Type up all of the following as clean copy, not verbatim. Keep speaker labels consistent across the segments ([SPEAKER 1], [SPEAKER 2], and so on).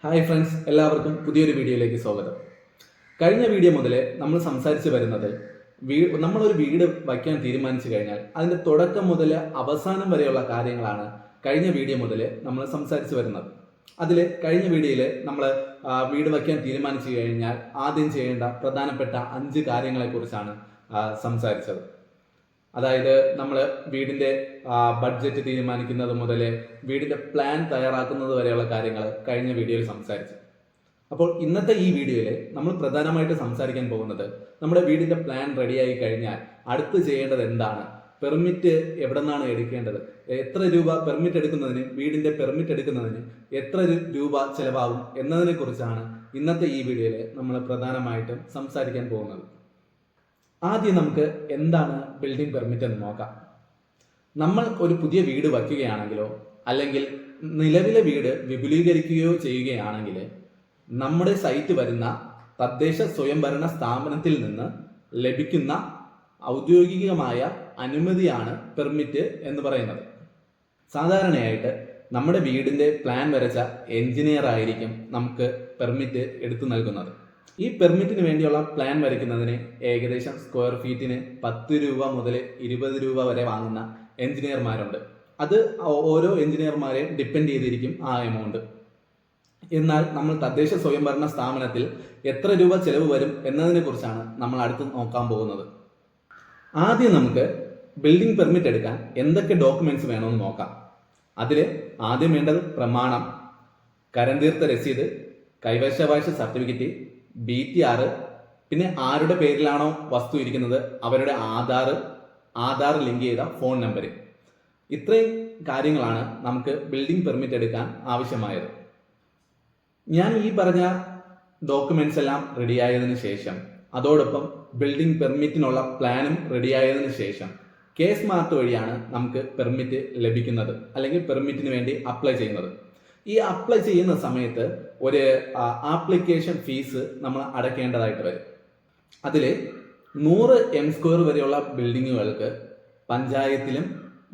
[SPEAKER 1] Hi friends, എല്ലാവർക്കും പുതിയൊരു വീഡിയോയിലേക്ക് സ്വാഗതം. കഴിഞ്ഞ വീഡിയോ മുതൽ നമ്മൾ സംസാരിച്ച് വരുന്നത് നമ്മളൊരു വീട് വയ്ക്കാൻ തീരുമാനിച്ചു കഴിഞ്ഞാൽ അതിൻ്റെ തുടക്കം മുതൽ അവസാനം വരെയുള്ള കാര്യങ്ങളാണ് കഴിഞ്ഞ വീഡിയോ മുതൽ നമ്മൾ സംസാരിച്ച് വരുന്നത്. അതിൽ കഴിഞ്ഞ വീഡിയോയിൽ നമ്മൾ വീട് വയ്ക്കാൻ തീരുമാനിച്ചു കഴിഞ്ഞാൽ ആദ്യം ചെയ്യേണ്ട പ്രധാനപ്പെട്ട 5 കാര്യങ്ങളെക്കുറിച്ചാണ് സംസാരിച്ചത്. അതായത് നമ്മൾ വീടിൻ്റെ ബഡ്ജറ്റ് തീരുമാനിക്കുന്നത് മുതൽ വീടിൻ്റെ പ്ലാൻ തയ്യാറാക്കുന്നത് വരെയുള്ള കാര്യങ്ങൾ കഴിഞ്ഞ വീഡിയോയിൽ സംസാരിച്ചു. അപ്പോൾ ഇന്നത്തെ ഈ വീഡിയോയിൽ നമ്മൾ പ്രധാനമായിട്ട് സംസാരിക്കാൻ പോകുന്നത് നമ്മുടെ വീടിൻ്റെ പ്ലാൻ റെഡിയായി കഴിഞ്ഞാൽ അടുത്ത് ചെയ്യേണ്ടത് എന്താണ്, പെർമിറ്റ് എവിടെ നിന്നാണ് എടുക്കേണ്ടത്, എത്ര രൂപ പെർമിറ്റ് എടുക്കുന്നതിന്, വീടിൻ്റെ പെർമിറ്റ് എടുക്കുന്നതിന് എത്ര രൂപ ചിലവാകും എന്നതിനെ കുറിച്ചാണ് ഇന്നത്തെ ഈ വീഡിയോയിൽ നമ്മൾ പ്രധാനമായിട്ടും സംസാരിക്കാൻ പോകുന്നത്. ആദ്യം നമുക്ക് എന്താണ് ബിൽഡിംഗ് പെർമിറ്റ് എന്ന് നോക്കാം. നമ്മൾ ഒരു പുതിയ വീട് വയ്ക്കുകയാണെങ്കിലോ അല്ലെങ്കിൽ നിലവിലെ വീട് വിപുലീകരിക്കുകയോ ചെയ്യുകയാണെങ്കിൽ നമ്മുടെ സൈറ്റ് വരുന്ന തദ്ദേശ സ്വയംഭരണ സ്ഥാപനത്തിൽ നിന്ന് ലഭിക്കുന്ന ഔദ്യോഗികമായ അനുമതിയാണ് പെർമിറ്റ് എന്ന് പറയുന്നത്. സാധാരണയായിട്ട് നമ്മുടെ വീടിൻ്റെ പ്ലാൻ വരച്ച എഞ്ചിനീയർ ആയിരിക്കും നമുക്ക് പെർമിറ്റ് എടുത്തു നൽകുന്നത്. ഈ പെർമിറ്റിന് വേണ്ടിയുള്ള പ്ലാൻ വരയ്ക്കുന്നതിന് ഏകദേശം സ്ക്വയർ ഫീറ്റിന് 10 രൂപ മുതൽ 20 രൂപ വരെ വാങ്ങുന്ന എഞ്ചിനീയർമാരുണ്ട്. അത് ഓരോ എഞ്ചിനീയർമാരെയും ഡിപ്പെൻഡ് ചെയ്തിരിക്കും ആ എമൗണ്ട്. എന്നാൽ നമ്മൾ തദ്ദേശ സ്വയംഭരണ സ്ഥാപനത്തിൽ എത്ര രൂപ ചെലവ് വരും എന്നതിനെ കുറിച്ചാണ് നമ്മൾ അടുത്ത് നോക്കാൻ പോകുന്നത്. ആദ്യം നമുക്ക് ബിൽഡിംഗ് പെർമിറ്റ് എടുക്കാൻ എന്തൊക്കെ ഡോക്യുമെന്റ്സ് വേണമെന്ന് നോക്കാം. അതിൽ ആദ്യം വേണ്ടത് പ്രമാണം, കരംതീർത്ത രസീത്, കൈവശാവകാശ സർട്ടിഫിക്കറ്റ്, BTR, പിന്നെ ആരുടെ പേരിലാണോ വസ്തു ഇരിക്കുന്നത് അവരുടെ ആധാർ ലിങ്ക് ചെയ്ത ഫോൺ നമ്പർ. ഇത്രയും കാര്യങ്ങളാണ് നമുക്ക് ബിൽഡിംഗ് പെർമിറ്റ് എടുക്കാൻ ആവശ്യമായത്. ഞാൻ ഈ പറഞ്ഞ ഡോക്യുമെന്റ്സ് എല്ലാം റെഡിയായതിനു ശേഷം അതോടൊപ്പം ബിൽഡിംഗ് പെർമിറ്റിനുള്ള പ്ലാനും റെഡിയായതിനു ശേഷം K-സ്മാർട്ട് വഴിയാണ് നമുക്ക് പെർമിറ്റ് ലഭിക്കുന്നത്, അല്ലെങ്കിൽ പെർമിറ്റിന് വേണ്ടി അപ്ലൈ ചെയ്യുന്നത്. ഈ അപ്ലൈ ചെയ്യുന്ന സമയത്ത് ഒരു ആപ്ലിക്കേഷൻ ഫീസ് നമ്മൾ അടയ്ക്കേണ്ടതായിട്ട് വരും. അതിൽ 100 m² വരെയുള്ള ബിൽഡിങ്ങുകൾക്ക് പഞ്ചായത്തിലും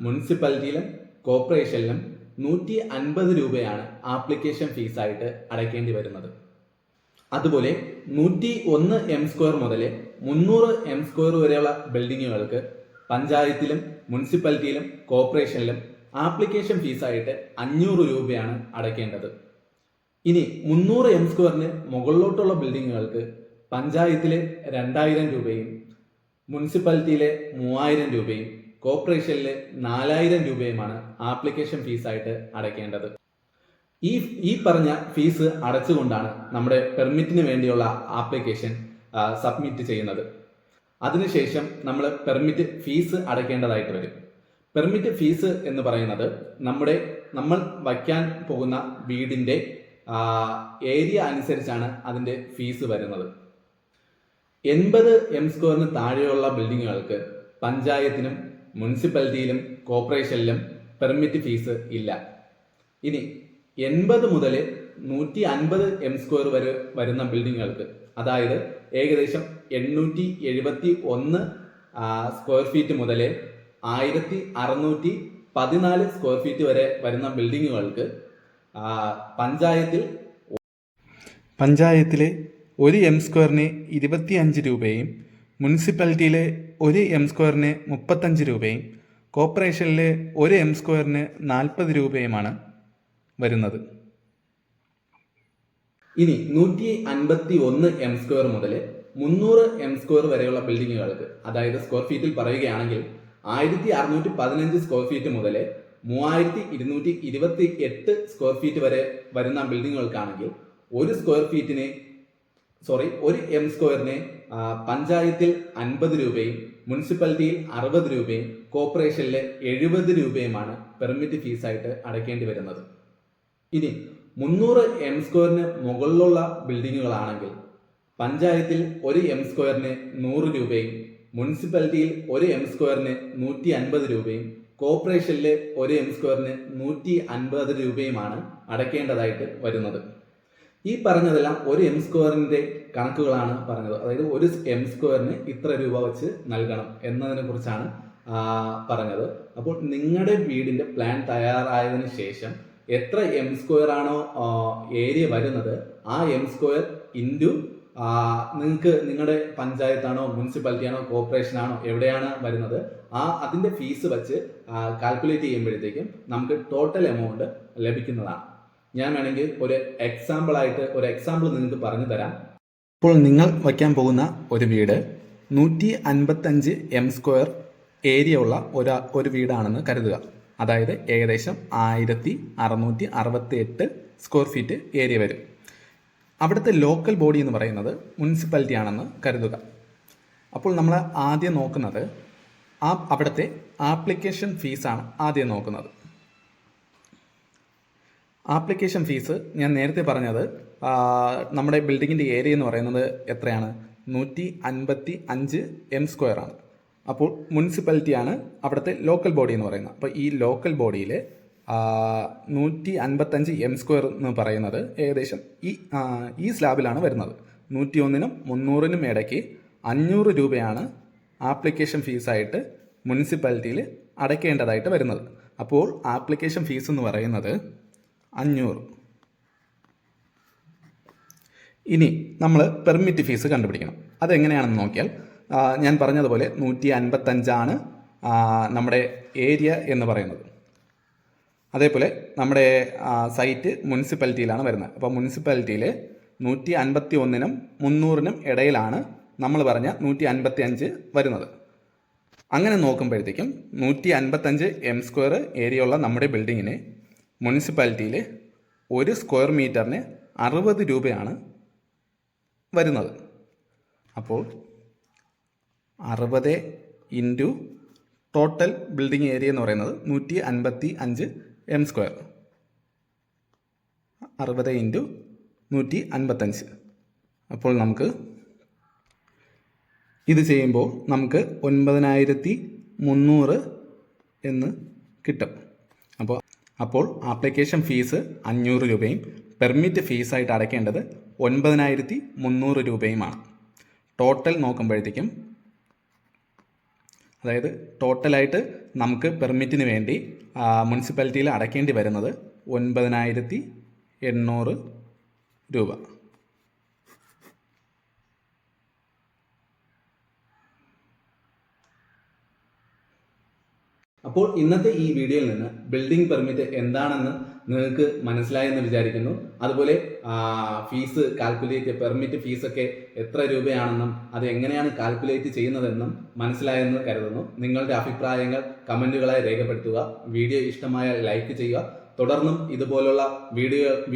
[SPEAKER 1] മുനിസിപ്പാലിറ്റിയിലും കോർപ്പറേഷനിലും 150 രൂപയാണ് ആപ്ലിക്കേഷൻ ഫീസായിട്ട് അടയ്ക്കേണ്ടി വരുന്നത്. അതുപോലെ 101 m² മുതൽ 300 m² വരെയുള്ള ബിൽഡിങ്ങുകൾക്ക് പഞ്ചായത്തിലും മുനിസിപ്പാലിറ്റിയിലും കോർപ്പറേഷനിലും ആപ്ലിക്കേഷൻ ഫീസായിട്ട് 500 രൂപയാണ് അടയ്ക്കേണ്ടത്. ഇനി 300 m² മുകളിലോട്ടുള്ള ബിൽഡിങ്ങുകൾക്ക് പഞ്ചായത്തിലെ 2000 രൂപയും മുനിസിപ്പാലിറ്റിയിലെ 3000 രൂപയും കോർപ്പറേഷനിലെ 4000 രൂപയുമാണ് ആപ്ലിക്കേഷൻ ഫീസായിട്ട് അടയ്ക്കേണ്ടത്. ഈ പറഞ്ഞ ഫീസ് അടച്ചുകൊണ്ടാണ് നമ്മുടെ പെർമിറ്റിന് വേണ്ടിയുള്ള ആപ്ലിക്കേഷൻ സബ്മിറ്റ് ചെയ്യുന്നത്. അതിനുശേഷം നമ്മൾ പെർമിറ്റ് ഫീസ് അടയ്ക്കേണ്ടതായിട്ട് വരും. പെർമിറ്റ് ഫീസ് എന്ന് പറയുന്നത് നമ്മൾ വയ്ക്കാൻ പോകുന്ന വീടിൻ്റെ ഏരിയ അനുസരിച്ചാണ് അതിൻ്റെ ഫീസ് വരുന്നത്. 80 m² താഴെയുള്ള ബിൽഡിങ്ങുകൾക്ക് പഞ്ചായത്തിനും മുനിസിപ്പാലിറ്റിയിലും കോർപ്പറേഷനിലും പെർമിറ്റ് ഫീസ് ഇല്ല. ഇനി 80 മുതൽ 150 m² വരെ വരുന്ന ബിൽഡിങ്ങുകൾക്ക്, അതായത് ഏകദേശം 871 സ്ക്വയർ ഫീറ്റ് മുതൽ 1614 സ്ക്വയർ ഫീറ്റ് വരെ വരുന്ന ബിൽഡിങ്ങുകൾക്ക് പഞ്ചായത്തിലെ 1 m² 25 രൂപയും മുനിസിപ്പാലിറ്റിയിലെ 1 m² 35 രൂപയും കോർപ്പറേഷനിലെ 1 m² 40 രൂപയുമാണ് വരുന്നത്. ഇനി 151 m² മുതൽ 300 m² വരെയുള്ള ബിൽഡിങ്ങുകൾക്ക്, അതായത് സ്ക്വയർ ഫീറ്റിൽ പറയുകയാണെങ്കിൽ 1615 സ്ക്വയർ ഫീറ്റ് മുതൽ 3228 സ്ക്വയർ ഫീറ്റ് വരെ വരുന്ന ബിൽഡിങ്ങുകൾക്കാണെങ്കിൽ 1 m² പഞ്ചായത്തിൽ 50 രൂപയും മുനിസിപ്പാലിറ്റിയിൽ 60 രൂപയും കോർപ്പറേഷനിലെ 70 രൂപയുമാണ് പെർമിറ്റ് ഫീസായിട്ട് അടയ്ക്കേണ്ടി വരുന്നത്. ഇനി 300 m² മുകളിലുള്ള ബിൽഡിങ്ങുകളാണെങ്കിൽ പഞ്ചായത്തിൽ 1 m² 100 രൂപയും മുനിസിപ്പാലിറ്റിയിൽ 1 m² 150 രൂപയും കോർപ്പറേഷനിലെ 1 m² 150 രൂപയുമാണ് അടയ്ക്കേണ്ടതായിട്ട് വരുന്നത്. ഈ പറഞ്ഞതെല്ലാം 1 m² കണക്കുകളാണ് പറഞ്ഞത്. അതായത് 1 m² ഇത്ര രൂപ വെച്ച് നൽകണം എന്നതിനെ കുറിച്ചാണ് പറഞ്ഞത്. അപ്പോൾ നിങ്ങളുടെ വീടിൻ്റെ പ്ലാൻ തയ്യാറായതിനു ശേഷം എത്ര m² ആണോ ഏരിയ വരുന്നത്, ആ m² ഇൻറ്റു നിങ്ങൾക്ക് നിങ്ങളുടെ പഞ്ചായത്താണോ മുനിസിപ്പാലിറ്റിയാണോ കോർപ്പറേഷനാണോ എവിടെയാണ് വരുന്നത് അതിൻ്റെ ഫീസ് വെച്ച് കാൽക്കുലേറ്റ് ചെയ്യുമ്പോഴത്തേക്കും നമുക്ക് ടോട്ടൽ എമൗണ്ട് ലഭിക്കുന്നതാണ്. ഞാൻ വേണമെങ്കിൽ ഒരു എക്സാമ്പിൾ നിങ്ങൾക്ക് പറഞ്ഞു തരാം. ഇപ്പോൾ നിങ്ങൾ വയ്ക്കാൻ പോകുന്ന ഒരു വീട് 155 m² ഏരിയ ഉള്ള ഒരു വീടാണെന്ന് കരുതുക. അതായത് ഏകദേശം 1668 സ്ക്വയർ ഫീറ്റ് ഏരിയ വരും. അവിടുത്തെ ലോക്കൽ ബോഡി എന്ന് പറയുന്നത് മുനിസിപ്പാലിറ്റി ആണെന്ന് കരുതുക. അപ്പോൾ നമ്മൾ ആദ്യം നോക്കുന്നത് അവിടുത്തെ ആപ്ലിക്കേഷൻ ഫീസാണ് ആദ്യം നോക്കുന്നത്. ആപ്ലിക്കേഷൻ ഫീസ് ഞാൻ നേരത്തെ പറഞ്ഞത് നമ്മുടെ ബിൽഡിങ്ങിൻ്റെ ഏരിയ എന്ന് പറയുന്നത് എത്രയാണ്? 155 m² ആണ്. അപ്പോൾ മുനിസിപ്പാലിറ്റിയാണ് അവിടുത്തെ ലോക്കൽ ബോഡി എന്ന് പറയുന്നത്. അപ്പോൾ ഈ ലോക്കൽ ബോഡിയിൽ 155 m² എന്ന് പറയുന്നത് ഏകദേശം ഈ സ്ലാബിലാണ് വരുന്നത്. 101-നും 300-നും ഇടയ്ക്ക് 500 രൂപയാണ് ആപ്ലിക്കേഷൻ ഫീസായിട്ട് മുനിസിപ്പാലിറ്റിയിൽ അടയ്ക്കേണ്ടതായിട്ട് വരുന്നത്. അപ്പോൾ ആപ്ലിക്കേഷൻ ഫീസ് എന്ന് പറയുന്നത് 500. ഇനി നമ്മൾ പെർമിറ്റ് ഫീസ് കണ്ടുപിടിക്കണം. അതെങ്ങനെയാണെന്ന് നോക്കിയാൽ ഞാൻ പറഞ്ഞതുപോലെ 155 നമ്മുടെ ഏരിയ എന്ന് പറയുന്നത്. അതേപോലെ നമ്മുടെ സൈറ്റ് മുനിസിപ്പാലിറ്റിയിലാണ് വരുന്നത്. അപ്പോൾ മുനിസിപ്പാലിറ്റിയിൽ 151-നും 300-നും ഇടയിലാണ് നമ്മൾ പറഞ്ഞ 155 വരുന്നത്. അങ്ങനെ നോക്കുമ്പോഴത്തേക്കും 155 m² ഏരിയ ഉള്ള നമ്മുടെ ബിൽഡിങ്ങിന് മുനിസിപ്പാലിറ്റിയിൽ 1 സ്ക്വയർ മീറ്ററിന് 60 രൂപയാണ് വരുന്നത്. അപ്പോൾ 60 ഇൻറ്റു ടോട്ടൽ ബിൽഡിംഗ് ഏരിയ എന്ന് പറയുന്നത് 155 m². 60 ഇൻറ്റു 155. അപ്പോൾ നമുക്ക് ഇത് ചെയ്യുമ്പോൾ നമുക്ക് 9300 എന്ന് കിട്ടും. അപ്പോൾ ആപ്ലിക്കേഷൻ ഫീസ് 500 രൂപയും പെർമിറ്റ് ഫീസായിട്ട് അടയ്ക്കേണ്ടത് 9300 രൂപയുമാണ്. ടോട്ടൽ നോക്കുമ്പോഴത്തേക്കും, അതായത് ടോട്ടലായിട്ട് നമുക്ക് പെർമിറ്റിന് വേണ്ടി മുനിസിപ്പാലിറ്റിയിൽ അടയ്ക്കേണ്ടി വരുന്നത് 9800 രൂപ. അപ്പോൾ ഇന്നത്തെ ഈ വീഡിയോയിൽ നിന്ന് ബിൽഡിംഗ് പെർമിറ്റ് എന്താണെന്ന് നിങ്ങൾക്ക് മനസ്സിലായെന്ന് വിചാരിക്കുന്നു. അതുപോലെ ഫീസ് പെർമിറ്റ് ഫീസൊക്കെ എത്ര രൂപയാണെന്നും അത് എങ്ങനെയാണ് കാൽക്കുലേറ്റ് ചെയ്യുന്നതെന്നും മനസ്സിലായെന്ന് കരുതുന്നു. നിങ്ങളുടെ അഭിപ്രായങ്ങൾ കമൻറ്റുകളായി രേഖപ്പെടുത്തുക. വീഡിയോ ഇഷ്ടമായാൽ ലൈക്ക് ചെയ്യുക. തുടർന്നും ഇതുപോലുള്ള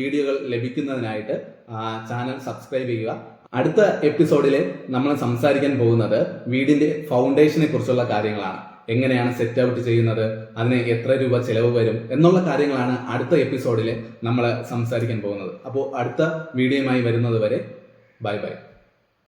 [SPEAKER 1] വീഡിയോകൾ ലഭിക്കുന്നതിനായിട്ട് ചാനൽ സബ്സ്ക്രൈബ് ചെയ്യുക. അടുത്ത എപ്പിസോഡിൽ നമ്മൾ സംസാരിക്കാൻ പോകുന്നത് വീടിൻ്റെ ഫൗണ്ടേഷനെ കുറിച്ചുള്ള കാര്യങ്ങളാണ്. എങ്ങനെയാണ് സെറ്റ് ഔട്ട് ചെയ്യുന്നത്, അതിന് എത്ര രൂപ ചിലവ് വരും എന്നുള്ള കാര്യങ്ങളാണ് അടുത്ത എപ്പിസോഡിൽ നമ്മൾ സംസാരിക്കാൻ പോകുന്നത്. അപ്പോൾ അടുത്ത വീഡിയോയുമായി വരുന്നത് വരെ ബൈ ബൈ.